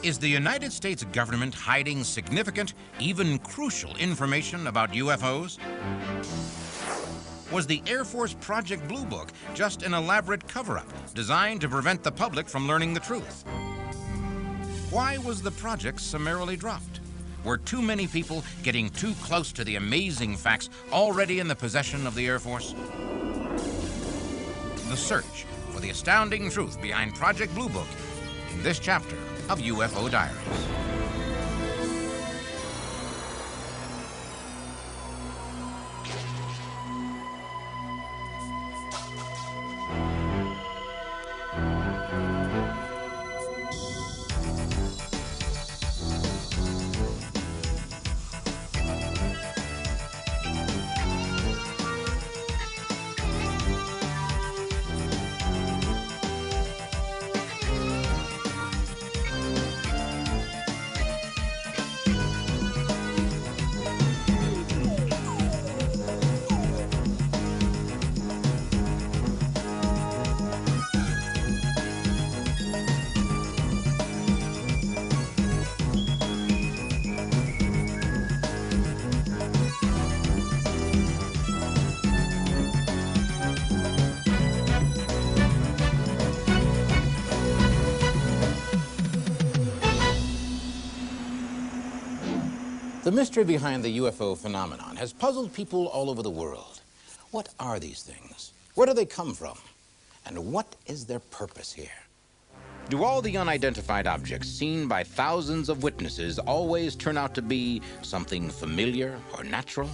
Is the United States government hiding significant, even crucial information about UFOs? Was the Air Force Project Blue Book just an elaborate cover-up designed to prevent the public from learning the truth? Why was the project summarily dropped? Were too many people getting too close to the amazing facts already in the possession of the Air Force? The search for the astounding truth behind Project Blue Book in this chapter of UFO Diaries. The mystery behind the UFO phenomenon has puzzled people all over the world. What are these things? Where do they come from? And what is their purpose here? Do all the unidentified objects seen by thousands of witnesses always turn out to be something familiar or natural?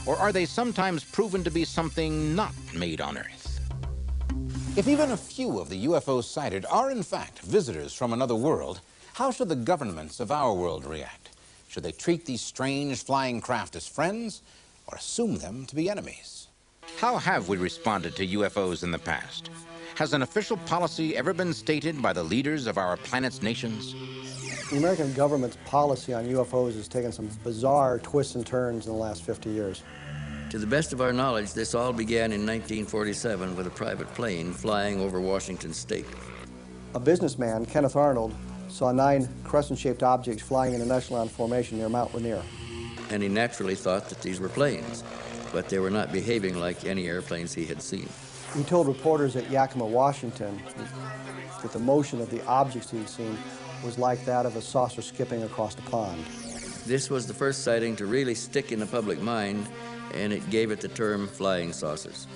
Or are they sometimes proven to be something not made on Earth? If even a few of the UFOs sighted are in fact visitors from another world, how should the governments of our world react? Should they treat these strange flying craft as friends or assume them to be enemies? How have we responded to UFOs in the past? Has an official policy ever been stated by the leaders of our planet's nations? The American government's policy on UFOs has taken some bizarre twists and turns in the last 50 years. To the best of our knowledge, this all began in 1947 with a private plane flying over Washington state. A businessman, Kenneth Arnold, saw 9 crescent-shaped objects flying in an echelon formation near Mount Rainier. And he naturally thought that these were planes, but they were not behaving like any airplanes he had seen. He told reporters at Yakima, Washington, that the motion of the objects he'd seen was like that of a saucer skipping across a pond. This was the first sighting to really stick in the public mind, and it gave it the term flying saucers.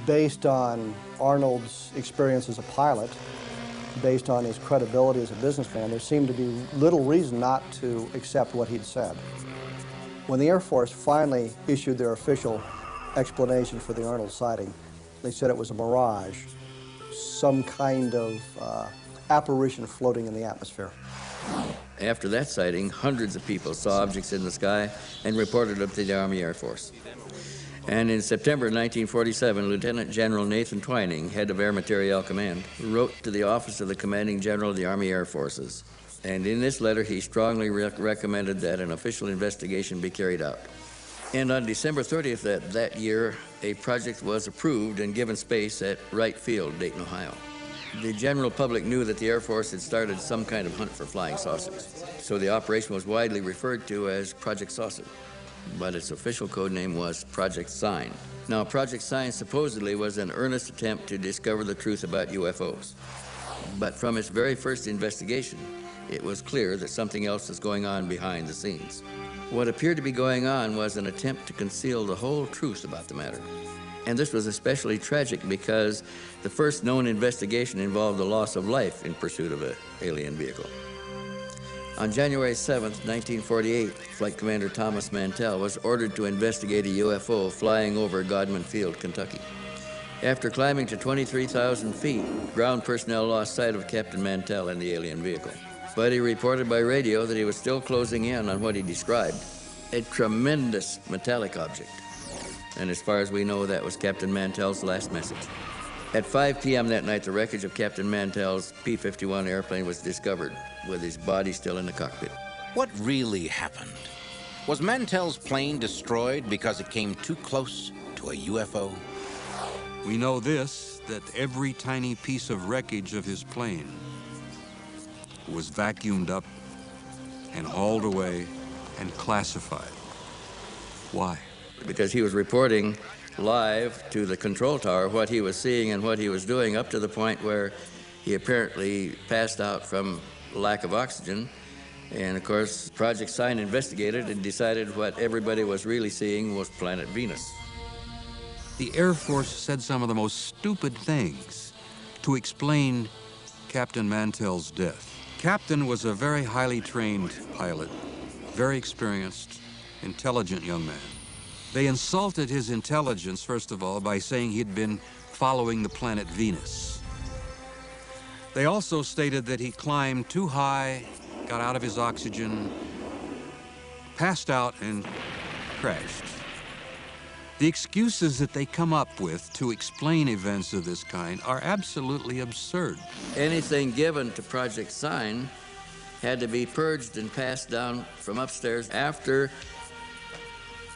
Based on Arnold's experience as a pilot, based on his credibility as a businessman, there seemed to be little reason not to accept what he'd said. When the Air Force finally issued their official explanation for the Arnold sighting, they said it was a mirage, some kind of apparition floating in the atmosphere. After that sighting, hundreds of people saw objects in the sky and reported them to the Army Air Force. And in September 1947, Lieutenant General Nathan Twining, head of Air Materiel Command, wrote to the Office of the Commanding General of the Army Air Forces. And in this letter, he strongly recommended that an official investigation be carried out. And on December 30th that year, a project was approved and given space at Wright Field, Dayton, Ohio. The general public knew that the Air Force had started some kind of hunt for flying saucers. So the operation was widely referred to as Project Saucer, but its official code name was Project Sign. Now, Project Sign supposedly was an earnest attempt to discover the truth about UFOs. But from its very first investigation, it was clear that something else was going on behind the scenes. What appeared to be going on was an attempt to conceal the whole truth about the matter. And this was especially tragic because the first known investigation involved the loss of life in pursuit of an alien vehicle. On January 7th, 1948, Flight Commander Thomas Mantell was ordered to investigate a UFO flying over Godman Field, Kentucky. After climbing to 23,000 feet, ground personnel lost sight of Captain Mantell and the alien vehicle. But he reported by radio that he was still closing in on what he described, a tremendous metallic object. And as far as we know, that was Captain Mantell's last message. At 5 p.m. that night, the wreckage of Captain Mantell's P-51 airplane was discovered, with his body still in the cockpit. What really happened? Was Mantell's plane destroyed because it came too close to a UFO? We know this, that every tiny piece of wreckage of his plane was vacuumed up and hauled away and classified. Why? Because he was reporting live to the control tower what he was seeing and what he was doing, up to the point where he apparently passed out from lack of oxygen. And of course, Project Sign investigated and decided what everybody was really seeing was planet Venus. The Air Force said some of the most stupid things to explain Captain Mantell's death. Captain was a very highly trained pilot, very experienced, intelligent young man. They insulted his intelligence, first of all, by saying he'd been following the planet Venus. They also stated that he climbed too high, got out of his oxygen, passed out, and crashed. The excuses that they come up with to explain events of this kind are absolutely absurd. Anything given to Project Sign had to be purged and passed down from upstairs after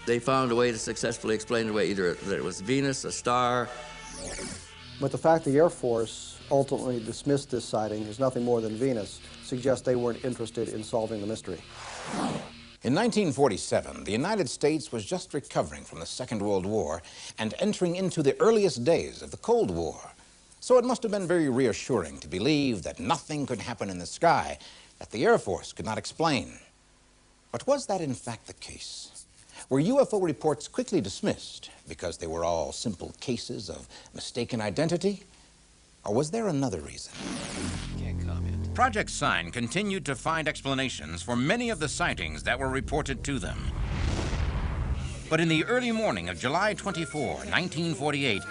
they found a way to successfully explain it away, either that it was Venus, a star. But the fact the Air Force ultimately dismissed this sighting as nothing more than Venus suggests they weren't interested in solving the mystery. In 1947, the United States was just recovering from the Second World War and entering into the earliest days of the Cold War. So it must have been very reassuring to believe that nothing could happen in the sky that the Air Force could not explain. But was that in fact the case? Were UFO reports quickly dismissed because they were all simple cases of mistaken identity? Or was there another reason? Can't comment. Project Sign continued to find explanations for many of the sightings that were reported to them. But in the early morning of July 24, 1948,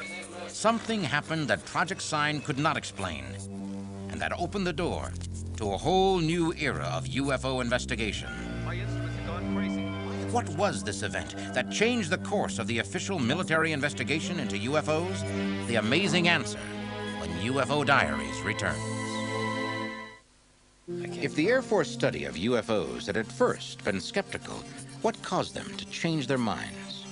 something happened that Project Sign could not explain, and that opened the door to a whole new era of UFO investigation. My instruments have gone crazy. What was this event that changed the course of the official military investigation into UFOs? The amazing answer when UFO Diaries returns. If the Air Force study of UFOs had at first been skeptical, what caused them to change their minds?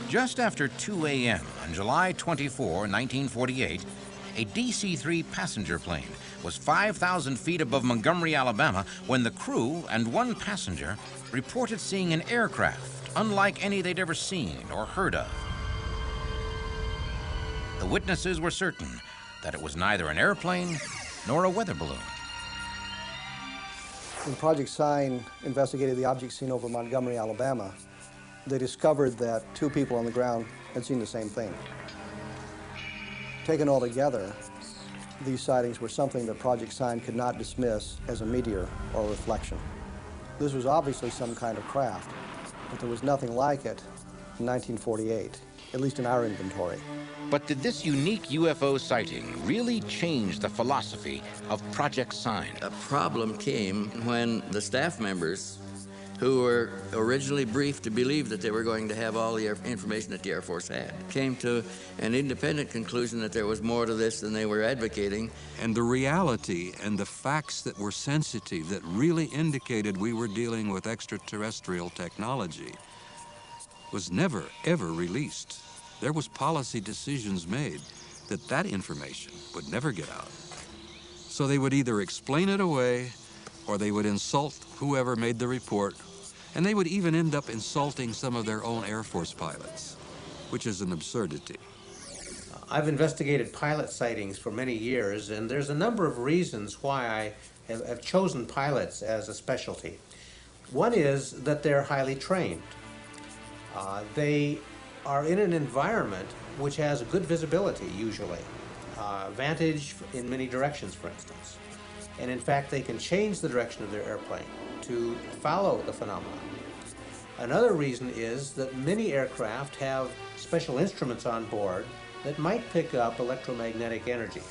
Just after 2 a.m. on July 24, 1948, a DC-3 passenger plane was 5,000 feet above Montgomery, Alabama, when the crew and one passenger reported seeing an aircraft unlike any they'd ever seen or heard of. The witnesses were certain that it was neither an airplane nor a weather balloon. When Project Sign investigated the object seen over Montgomery, Alabama, they discovered that two people on the ground had seen the same thing. Taken all together, these sightings were something that Project Sign could not dismiss as a meteor or a reflection. This was obviously some kind of craft, but there was nothing like it in 1948, at least in our inventory. But did this unique UFO sighting really change the philosophy of Project Sign? A problem came when the staff members, who were originally briefed to believe that they were going to have all the information that the Air Force had, came to an independent conclusion that there was more to this than they were advocating. And the reality and the facts that were sensitive, that really indicated we were dealing with extraterrestrial technology, was never, ever released. There was policy decisions made that that information would never get out. So they would either explain it away or they would insult whoever made the report, and they would even end up insulting some of their own Air Force pilots, which is an absurdity. I've investigated pilot sightings for many years, and there's a number of reasons why I have chosen pilots as a specialty. One is that they're highly trained. They are in an environment which has a good visibility, usually. Vantage in many directions, for instance. And in fact, they can change the direction of their airplane to follow the phenomenon. Another reason is that many aircraft have special instruments on board that might pick up electromagnetic energy.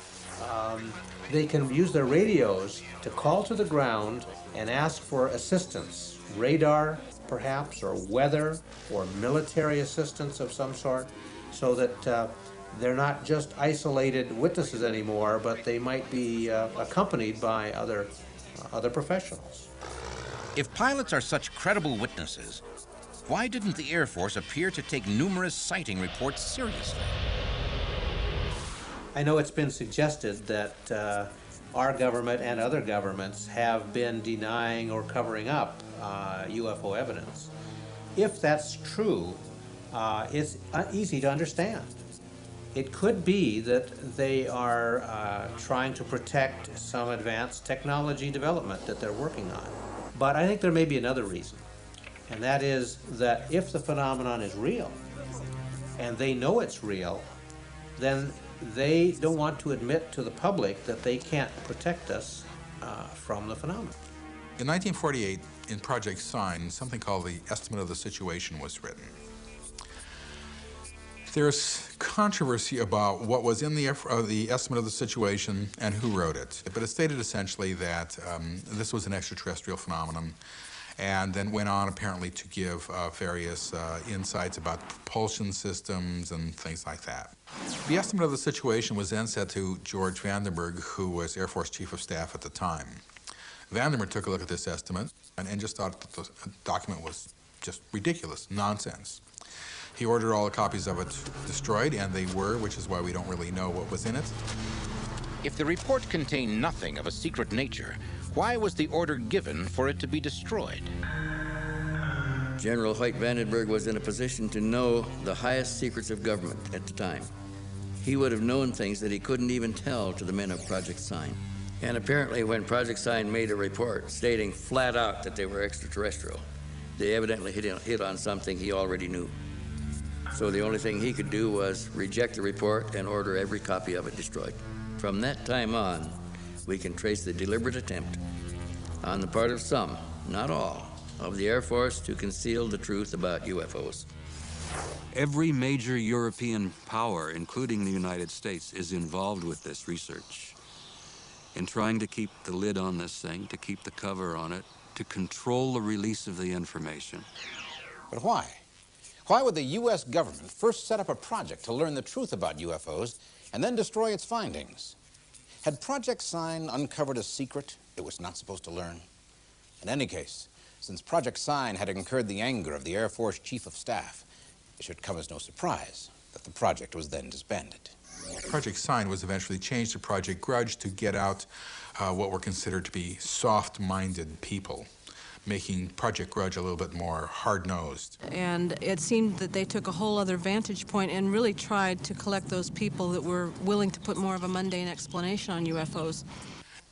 They can use their radios to call to the ground and ask for assistance, radar perhaps, or weather, or military assistance of some sort, so that they're not just isolated witnesses anymore, but they might be accompanied by other professionals. If pilots are such credible witnesses, why didn't the Air Force appear to take numerous sighting reports seriously? I know it's been suggested that our government and other governments have been denying or covering up UFO evidence. If that's true, it's easy to understand. It could be that they are trying to protect some advanced technology development that they're working on. But I think there may be another reason, and that is that if the phenomenon is real, and they know it's real, then they don't want to admit to the public that they can't protect us from the phenomenon. In 1948, in Project Sign, something called the Estimate of the Situation was written. There's controversy about what was in the Estimate of the Situation and who wrote it, but it stated essentially that this was an extraterrestrial phenomenon, and then went on apparently to give various insights about propulsion systems and things like that. The Estimate of the Situation was then sent to George Vandenberg, who was Air Force Chief of Staff at the time. Vandenberg took a look at this estimate and just thought that the document was just ridiculous, nonsense. He ordered all the copies of it destroyed, and they were, which is why we don't really know what was in it. If the report contained nothing of a secret nature, why was the order given for it to be destroyed? General Hoyt Vandenberg was in a position to know the highest secrets of government at the time. He would have known things that he couldn't even tell to the men of Project Sign. And apparently when Project Sign made a report stating flat out that they were extraterrestrial, they evidently hit on something he already knew. So the only thing he could do was reject the report and order every copy of it destroyed. From that time on, we can trace the deliberate attempt on the part of some, not all, of the Air Force to conceal the truth about UFOs. Every major European power, including the United States, is involved with this research in trying to keep the lid on this thing, to keep the cover on it, to control the release of the information. But why? Why would the U.S. government first set up a project to learn the truth about UFOs and then destroy its findings? Had Project Sign uncovered a secret it was not supposed to learn? In any case, since Project Sign had incurred the anger of the Air Force Chief of Staff, it should come as no surprise that the project was then disbanded. Project Sign was eventually changed to Project Grudge to get out what were considered to be soft-minded people, making Project Grudge a little bit more hard-nosed. And it seemed that they took a whole other vantage point and really tried to collect those people that were willing to put more of a mundane explanation on UFOs.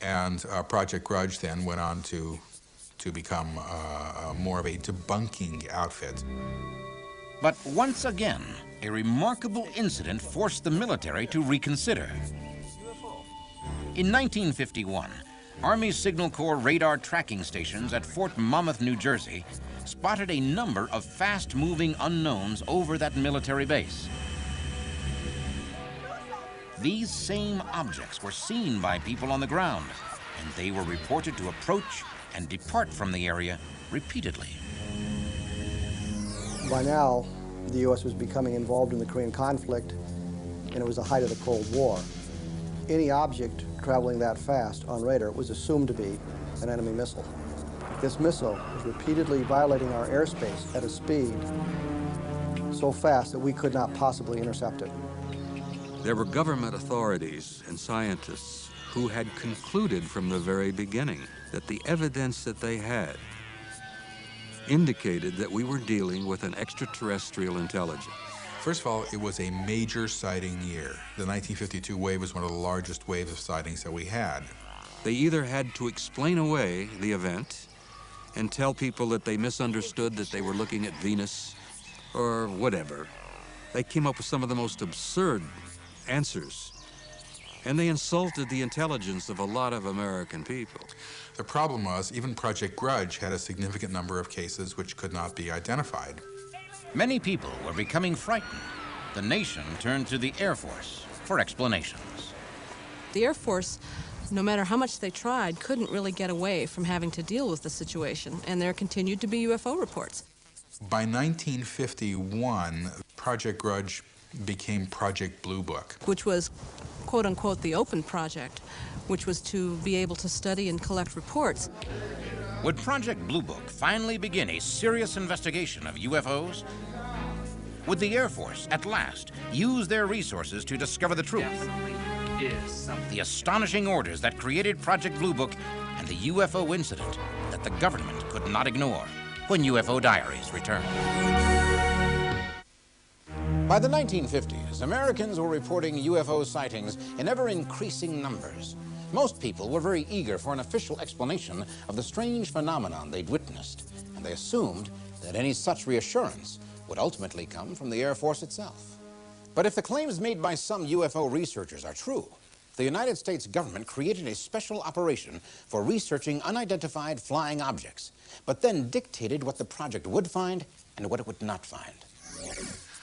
And Project Grudge then went on to become more of a debunking outfit. But once again, a remarkable incident forced the military to reconsider. In 1951, Army Signal Corps radar tracking stations at Fort Monmouth, New Jersey, spotted a number of fast-moving unknowns over that military base. These same objects were seen by people on the ground, and they were reported to approach and depart from the area repeatedly. By now, the U.S. was becoming involved in the Korean conflict, and it was the height of the Cold War. Any object traveling that fast on radar was assumed to be an enemy missile. This missile was repeatedly violating our airspace at a speed so fast that we could not possibly intercept it. There were government authorities and scientists who had concluded from the very beginning that the evidence that they had indicated that we were dealing with an extraterrestrial intelligence. First of all, it was a major sighting year. The 1952 wave was one of the largest waves of sightings that we had. They either had to explain away the event and tell people that they misunderstood that they were looking at Venus or whatever. They came up with some of the most absurd answers, and they insulted the intelligence of a lot of American people. The problem was, even Project Grudge had a significant number of cases which could not be identified. Many people were becoming frightened. The nation turned to the Air Force for explanations. The Air Force, no matter how much they tried, couldn't really get away from having to deal with the situation, and there continued to be UFO reports. By 1951, Project Grudge became Project Blue Book, Which was, quote-unquote, the open project, which was to be able to study and collect reports. Would Project Blue Book finally begin a serious investigation of UFOs? Would the Air Force, at last, use their resources to discover the truth? is something. The astonishing orders that created Project Blue Book and the UFO incident that the government could not ignore. When UFO Diaries return. By the 1950s, Americans were reporting UFO sightings in ever-increasing numbers. Most people were very eager for an official explanation of the strange phenomenon they'd witnessed, and they assumed that any such reassurance would ultimately come from the Air Force itself. But if the claims made by some UFO researchers are true, the United States government created a special operation for researching unidentified flying objects, but then dictated what the project would find and what it would not find.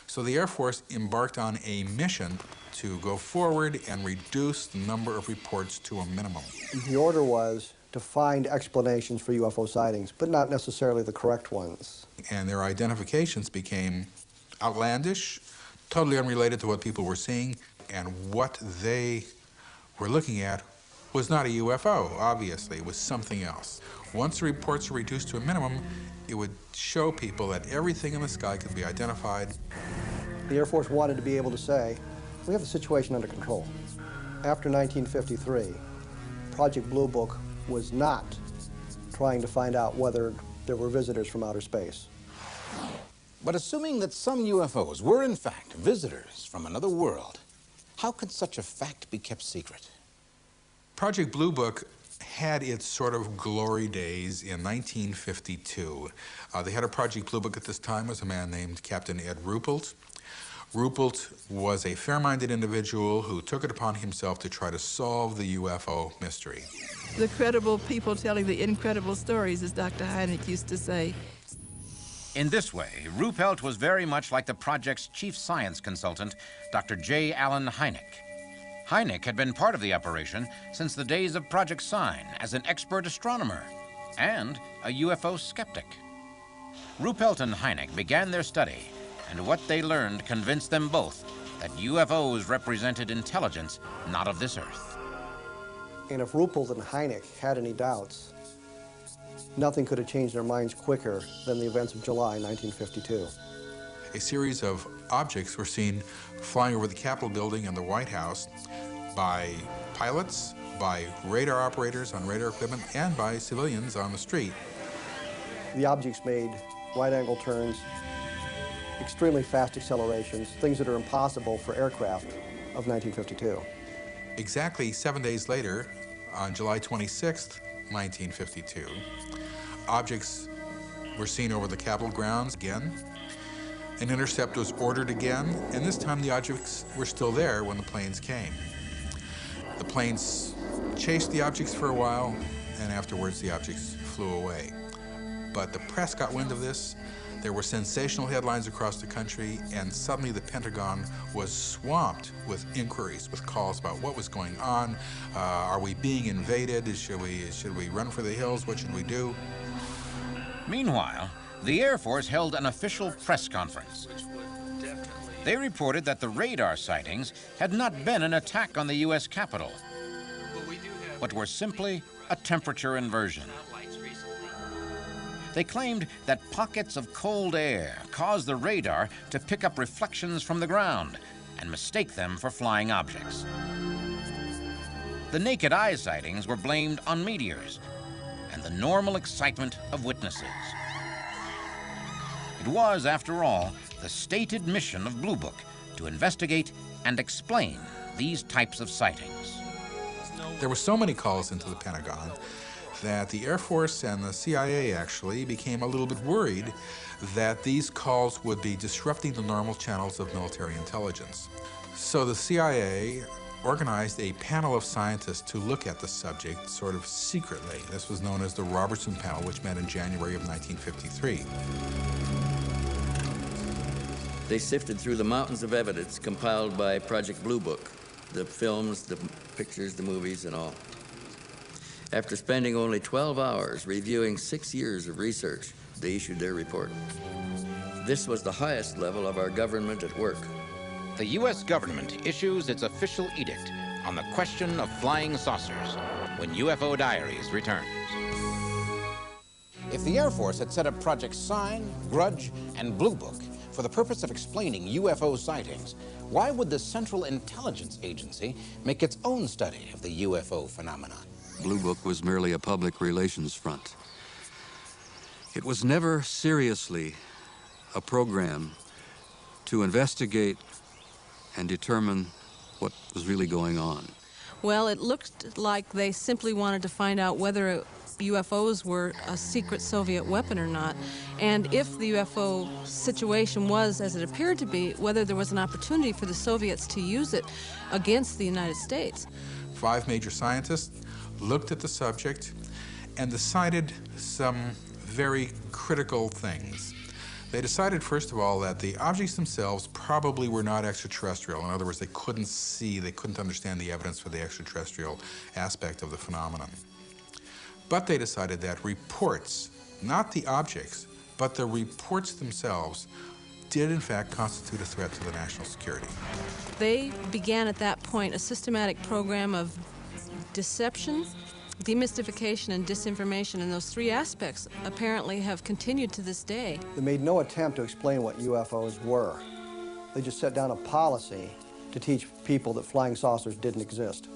So the Air Force embarked on a mission to go forward and reduce the number of reports to a minimum. The order was to find explanations for UFO sightings, but not necessarily the correct ones. And their identifications became outlandish, totally unrelated to what people were seeing, and what they were looking at was not a UFO, obviously. It was something else. Once the reports were reduced to a minimum, it would show people that everything in the sky could be identified. The Air Force wanted to be able to say, we have the situation under control. After 1953, Project Blue Book was not trying to find out whether there were visitors from outer space. But assuming that some UFOs were in fact visitors from another world, how could such a fact be kept secret? Project Blue Book had its sort of glory days in 1952. The head of Project Blue Book at this time was a man named Captain Ed Ruppelt. Ruppelt was a fair-minded individual who took it upon himself to try to solve the UFO mystery. The credible people telling the incredible stories, as Dr. Hynek used to say. In this way, Ruppelt was very much like the project's chief science consultant, Dr. J. Allen Hynek. Hynek had been part of the operation since the days of Project Sign as an expert astronomer and a UFO skeptic. Ruppelt and Hynek began their study, and what they learned convinced them both that UFOs represented intelligence not of this earth. And if Ruppelt and Hynek had any doubts, nothing could have changed their minds quicker than the events of July 1952. A series of objects were seen flying over the Capitol building and the White House by pilots, by radar operators on radar equipment, and by civilians on the street. The objects made right-angle turns, extremely fast accelerations, things that are impossible for aircraft of 1952. Exactly 7 days later, on July 26th, 1952, objects were seen over the Capitol grounds again. An intercept was ordered again, and this time the objects were still there when the planes came. The planes chased the objects for a while, and afterwards the objects flew away. But the press got wind of this. There were sensational headlines across the country, and suddenly the Pentagon was swamped with inquiries, with calls about what was going on. Are we being invaded? Should we run for the hills? What should we do? Meanwhile, the Air Force held an official press conference. They reported that the radar sightings had not been an attack on the U.S. Capitol, but were simply a temperature inversion. They claimed that pockets of cold air caused the radar to pick up reflections from the ground and mistake them for flying objects. The naked eye sightings were blamed on meteors and the normal excitement of witnesses. It was, after all, the stated mission of Blue Book to investigate and explain these types of sightings. There were so many calls into the Pentagon that the Air Force and the CIA actually became a little bit worried that these calls would be disrupting the normal channels of military intelligence. So the CIA organized a panel of scientists to look at the subject sort of secretly. This was known as the Robertson Panel, which met in January of 1953. They sifted through the mountains of evidence compiled by Project Blue Book, the films, the pictures, the movies, and all. After spending only 12 hours reviewing 6 years of research, they issued their report. This was the highest level of our government at work. The U.S. government issues its official edict on the question of flying saucers when UFO Diaries returns. If the Air Force had set up Project Sign, Grudge, and Blue Book for the purpose of explaining UFO sightings, why would the Central Intelligence Agency make its own study of the UFO phenomenon? Blue Book was merely a public relations front. It was never seriously a program to investigate and determine what was really going on. Well, it looked like they simply wanted to find out whether UFOs were a secret Soviet weapon or not, and if the UFO situation was as it appeared to be, whether there was an opportunity for the Soviets to use it against the United States. 5 major scientists looked at the subject and decided some very critical things. They decided, first of all, that the objects themselves probably were not extraterrestrial. In other words, they couldn't see, they couldn't understand the evidence for the extraterrestrial aspect of the phenomenon. But they decided that reports, not the objects, but the reports themselves, did in fact constitute a threat to the national security. They began at that point a systematic program of deception, demystification, and disinformation, and those 3 aspects apparently have continued to this day. They made no attempt to explain what UFOs were. They just set down a policy to teach people that flying saucers didn't exist.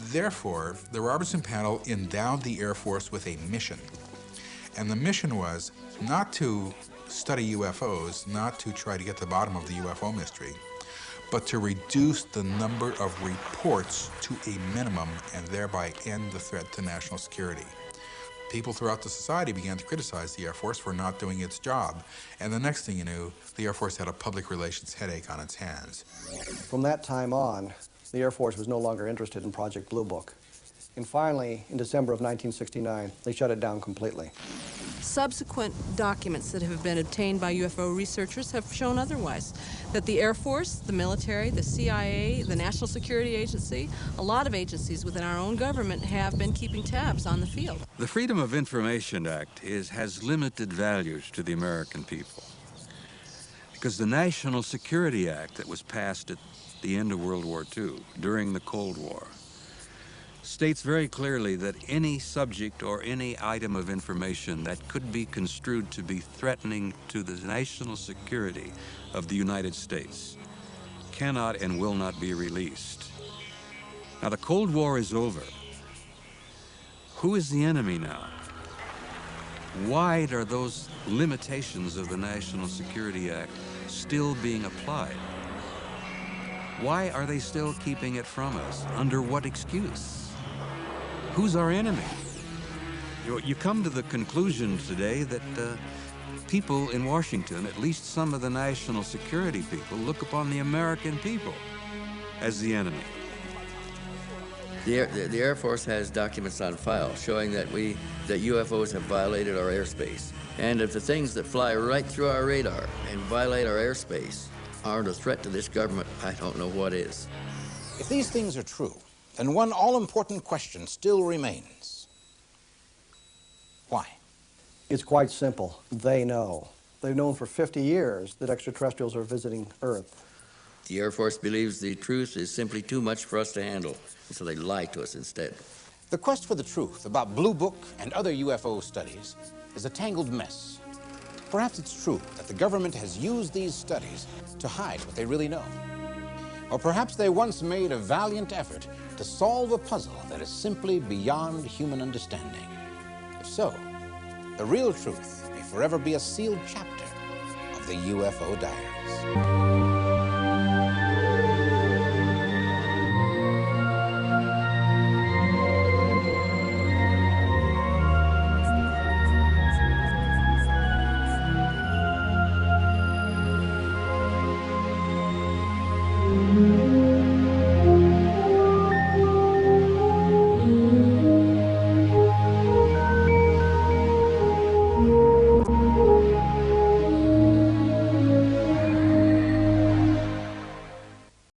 Therefore, the Robertson panel endowed the Air Force with a mission. And the mission was not to study UFOs, not to try to get to the bottom of the UFO mystery, but to reduce the number of reports to a minimum and thereby end the threat to national security. People throughout the society began to criticize the Air Force for not doing its job. And the next thing you knew, the Air Force had a public relations headache on its hands. From that time on, the Air Force was no longer interested in Project Blue Book. And finally, in December of 1969, they shut it down completely. Subsequent documents that have been obtained by UFO researchers have shown otherwise, that the Air Force, the military, the CIA, the National Security Agency, a lot of agencies within our own government have been keeping tabs on the field. The Freedom of Information Act has limited values to the American people, because the National Security Act that was passed at the end of World War II, during the Cold War, states very clearly that any subject or any item of information that could be construed to be threatening to the national security of the United States cannot and will not be released. Now, the Cold War is over. Who is the enemy now? Why are those limitations of the National Security Act still being applied? Why are they still keeping it from us? Under what excuse? Who's our enemy? You come to the conclusion today that people in Washington, at least some of the national security people, look upon the American people as the enemy. The Air Force has documents on file showing that UFOs have violated our airspace. And if the things that fly right through our radar and violate our airspace aren't a threat to this government, I don't know what is. If these things are true, then one all-important question still remains. Why? It's quite simple. They know. They've known for 50 years that extraterrestrials are visiting Earth. The Air Force believes the truth is simply too much for us to handle, and so they lie to us instead. The quest for the truth about Blue Book and other UFO studies is a tangled mess. Perhaps it's true that the government has used these studies to hide what they really know. Or perhaps they once made a valiant effort to solve a puzzle that is simply beyond human understanding. If so, the real truth may forever be a sealed chapter of the UFO Diaries.